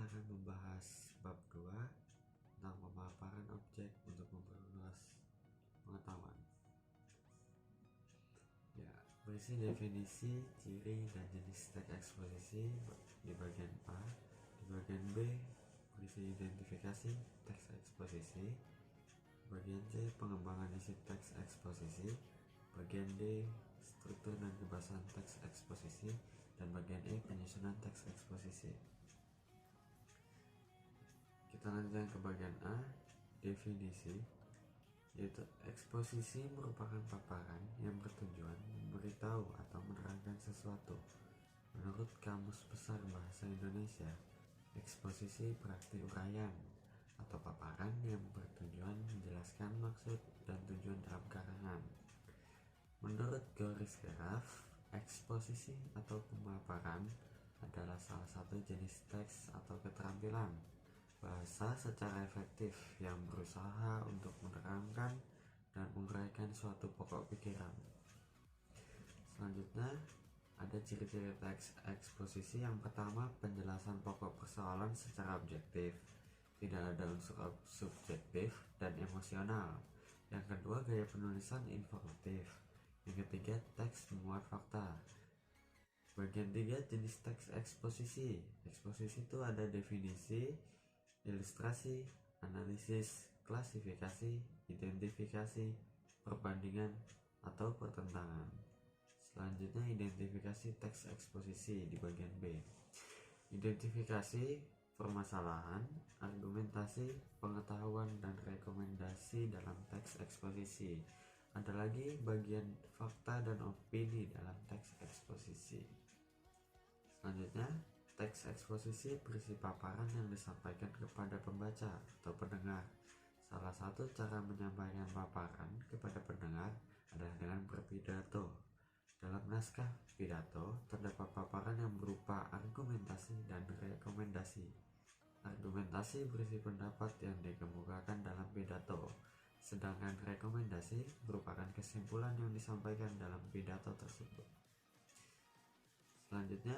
akan membahas bab 2 tentang pemaparan objek untuk memperluas pengetahuan. Ya, berisi definisi, ciri, dan jenis teks eksposisi di bagian A. Di bagian B, berisi identifikasi teks eksposisi. Bagian C, pengembangan isi teks eksposisi. Bagian D, struktur dan kebahasan teks eksposisi. Dan bagian E, penyusunan teks eksposisi. Kita lanjutkan ke bagian A, definisi, yaitu eksposisi merupakan paparan yang bertujuan memberitahu atau menerangkan sesuatu. Menurut Kamus Besar Bahasa Indonesia, eksposisi berarti uraian atau paparan yang bertujuan menjelaskan maksud dan tujuan dalam karangan. Menurut Goris Graf, eksposisi atau pemaparan adalah salah satu jenis teks atau keterampilan bahasa secara efektif yang berusaha untuk menerangkan dan menguraikan suatu pokok pikiran. Selanjutnya, ada ciri-ciri teks eksposisi. Yang pertama, penjelasan pokok persoalan secara objektif, tidak ada unsur subjektif dan emosional. Yang kedua, gaya penulisan informatif. Yang ketiga, teks memuat fakta. Bagian 3, jenis teks eksposisi. Eksposisi itu ada definisi, ilustrasi, analisis, klasifikasi, identifikasi, perbandingan, atau pertentangan. Selanjutnya, identifikasi teks eksposisi di bagian B. Identifikasi permasalahan, argumentasi, pengetahuan, dan rekomendasi dalam teks eksposisi. Ada lagi bagian fakta dan opini dalam teks eksposisi. Selanjutnya, teks eksposisi berisi paparan yang disampaikan kepada pembaca atau pendengar. Salah satu cara menyampaikan paparan kepada pendengar adalah dengan berpidato. Dalam naskah pidato terdapat paparan yang berupa argumentasi dan rekomendasi. Argumentasi berisi pendapat yang dikemukakan dalam pidato, sedangkan rekomendasi merupakan kesimpulan yang disampaikan dalam pidato tersebut. Selanjutnya,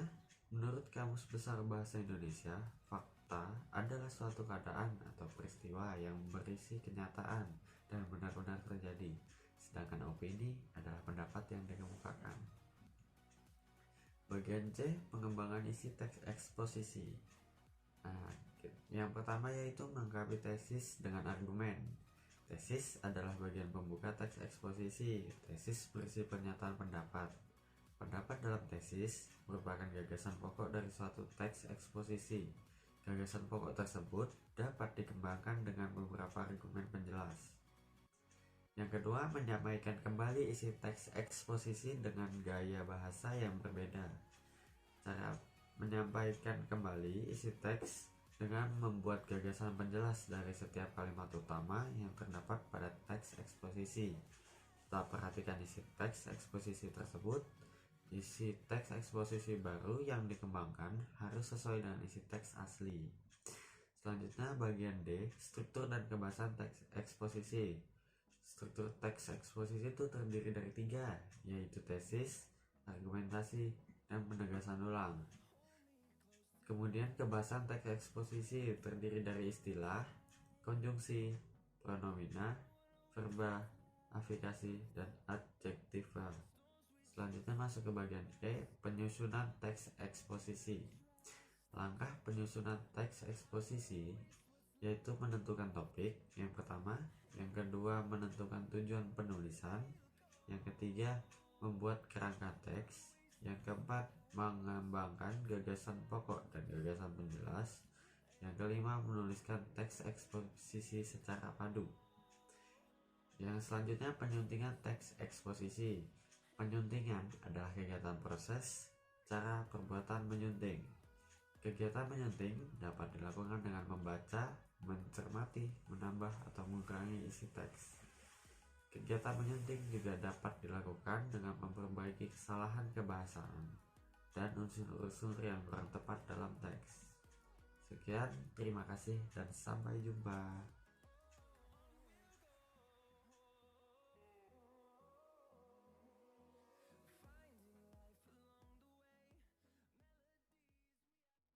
menurut Kamus Besar Bahasa Indonesia, fakta adalah suatu keadaan atau peristiwa yang berisi kenyataan dan benar-benar terjadi, sedangkan opini adalah pendapat yang dikemukakan. Bagian C, pengembangan isi teks eksposisi. Yang pertama yaitu melengkapi tesis dengan argumen. Tesis adalah bagian pembuka teks eksposisi. Tesis berisi pernyataan pendapat. Pendapat dalam tesis merupakan gagasan pokok dari suatu teks eksposisi. Gagasan pokok tersebut dapat dikembangkan dengan beberapa argumen penjelas. Yang kedua, menyampaikan kembali isi teks eksposisi dengan gaya bahasa yang berbeda. Cara menyampaikan kembali isi teks dengan membuat gagasan penjelas dari setiap kalimat utama yang terdapat pada teks eksposisi. Setelah perhatikan isi teks eksposisi tersebut, isi teks eksposisi baru yang dikembangkan harus sesuai dengan isi teks asli. Selanjutnya, bagian D, struktur dan kebahasan teks eksposisi. Struktur teks eksposisi itu terdiri dari 3, yaitu tesis, argumentasi, dan penegasan ulang. Kemudian kebahasan teks eksposisi terdiri dari istilah, konjungsi, pronomina, verba, afikasi, dan adjektiva. Selanjutnya masuk ke bagian E, penyusunan teks eksposisi. Langkah penyusunan teks eksposisi yaitu menentukan topik yang pertama, yang kedua menentukan tujuan penulisan, yang ketiga membuat kerangka teks, yang keempat mengembangkan gagasan pokok dan gagasan penjelas, yang kelima menuliskan teks eksposisi secara padu. Yang selanjutnya, penyuntingan teks eksposisi. Penyuntingan adalah kegiatan proses, cara, perbuatan menyunting. Kegiatan menyunting dapat dilakukan dengan membaca, mencermati, menambah, atau mengurangi isi teks. Kegiatan menyunting juga dapat dilakukan dengan memperbaiki kesalahan kebahasaan dan unsur-unsur yang kurang tepat dalam teks. Sekian, terima kasih dan sampai jumpa.